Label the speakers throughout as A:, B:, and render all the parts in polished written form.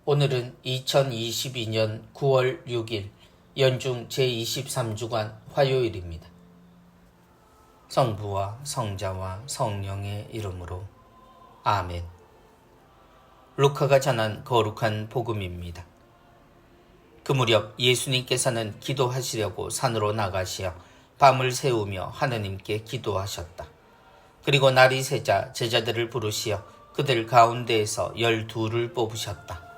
A: 오늘은 2022년 9월 6일 연중 제23주간 화요일입니다. 성부와 성자와 성령의 이름으로 아멘. 루카가 전한 거룩한 복음입니다. 그 무렵 예수님께서는 기도하시려고 산으로 나가시어 밤을 새우며 하느님께 기도하셨다. 그리고 날이 새자 제자들을 부르시어 그들 가운데에서 12를 뽑으셨다.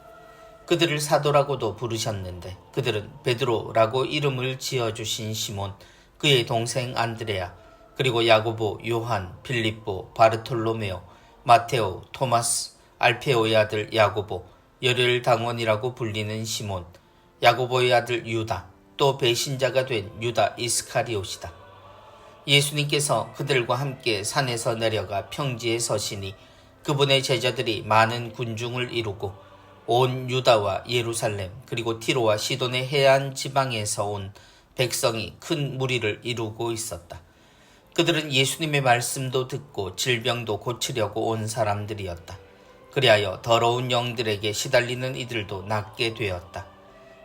A: 그들을 사도라고도 부르셨는데 그들은 베드로라고 이름을 지어주신 시몬, 그의 동생 안드레아, 그리고 야고보, 요한, 빌립보, 바르톨로메오, 마테오, 토마스, 알페오의 아들 야고보, 열혈당원이라고 불리는 시몬, 야고보의 아들 유다, 또 배신자가 된 유다 이스카리옷이다. 예수님께서 그들과 함께 산에서 내려가 평지에 서시니 그분의 제자들이 많은 군중을 이루고 온 유다와 예루살렘 그리고 티로와 시돈의 해안 지방에서 온 백성이 큰 무리를 이루고 있었다. 그들은 예수님의 말씀도 듣고 질병도 고치려고 온 사람들이었다. 그리하여 더러운 영들에게 시달리는 이들도 낫게 되었다.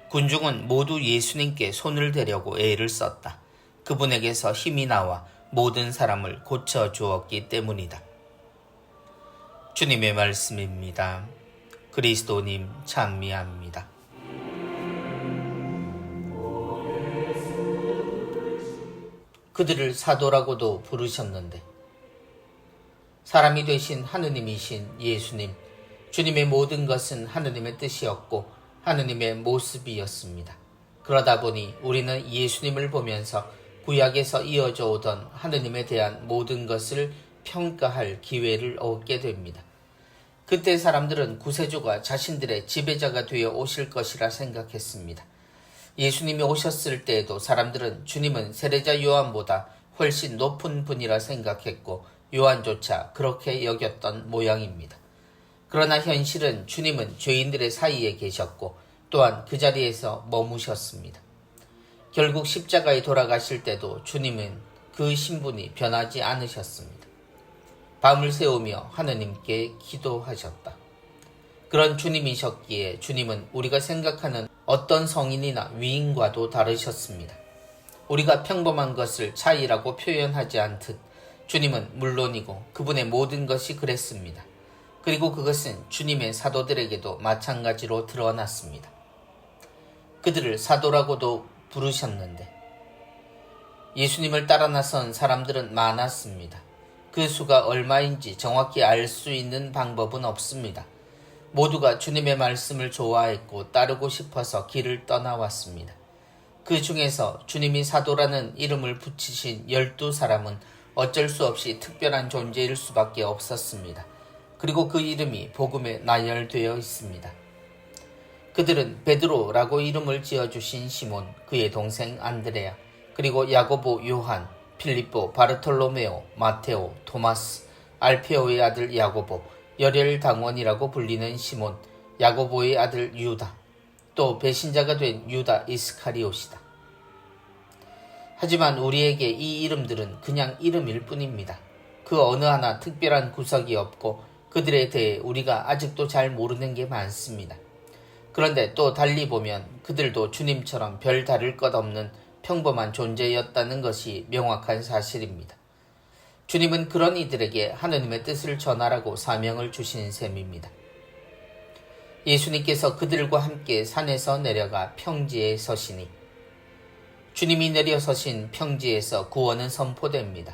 A: 군중은 모두 예수님께 손을 대려고 애를 썼다. 그분에게서 힘이 나와 모든 사람을 고쳐주었기 때문이다. 주님의 말씀입니다. 그리스도님 찬미합니다. 그들을 사도라고도 부르셨는데 사람이 되신 하느님이신 예수님, 주님의 모든 것은 하느님의 뜻이었고 하느님의 모습이었습니다. 그러다 보니 우리는 예수님을 보면서 구약에서 이어져 오던 하느님에 대한 모든 것을 평가할 기회를 얻게 됩니다. 그때 사람들은 구세주가 자신들의 지배자가 되어 오실 것이라 생각했습니다. 예수님이 오셨을 때에도 사람들은 주님은 세례자 요한보다 훨씬 높은 분이라 생각했고 요한조차 그렇게 여겼던 모양입니다. 그러나 현실은 주님은 죄인들의 사이에 계셨고 또한 그 자리에서 머무셨습니다. 결국 십자가에 돌아가실 때도 주님은 그 신분이 변하지 않으셨습니다. 밤을 새우며 하느님께 기도하셨다. 그런 주님이셨기에 주님은 우리가 생각하는 어떤 성인이나 위인과도 다르셨습니다. 우리가 평범한 것을 차이라고 표현하지 않듯 주님은 물론이고 그분의 모든 것이 그랬습니다. 그리고 그것은 주님의 사도들에게도 마찬가지로 드러났습니다. 그들을 사도라고도 부르셨는데 예수님을 따라 나선 사람들은 많았습니다. 그 수가 얼마인지 정확히 알 수 있는 방법은 없습니다. 모두가 주님의 말씀을 좋아했고 따르고 싶어서 길을 떠나왔습니다. 그 중에서 주님이 사도라는 이름을 붙이신 12사람은 어쩔 수 없이 특별한 존재일 수밖에 없었습니다. 그리고 그 이름이 복음에 나열되어 있습니다. 그들은 베드로라고 이름을 지어주신 시몬, 그의 동생 안드레아, 그리고 야고보, 요한, 필립보, 바르톨로메오, 마테오, 토마스, 알페오의 아들 야고보, 열혈당원이라고 불리는 시몬, 야고보의 아들 유다, 또 배신자가 된 유다 이스카리옷이다. 하지만 우리에게 이 이름들은 그냥 이름일 뿐입니다. 그 어느 하나 특별한 구석이 없고 그들에 대해 우리가 아직도 잘 모르는 게 많습니다. 그런데 또 달리 보면 그들도 주님처럼 별 다를 것 없는 평범한 존재였다는 것이 명확한 사실입니다. 주님은 그런 이들에게 하느님의 뜻을 전하라고 사명을 주신 셈입니다. 예수님께서 그들과 함께 산에서 내려가 평지에 서시니 주님이 내려서신 평지에서 구원은 선포됩니다.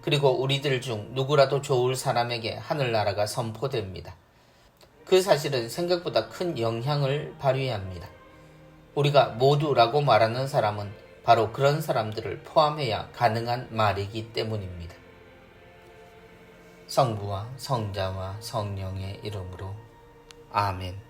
A: 그리고 우리들 중 누구라도 좋을 사람에게 하늘나라가 선포됩니다. 그 사실은 생각보다 큰 영향을 발휘합니다. 우리가 모두라고 말하는 사람은 바로 그런 사람들을 포함해야 가능한 말이기 때문입니다. 성부와 성자와 성령의 이름으로 아멘.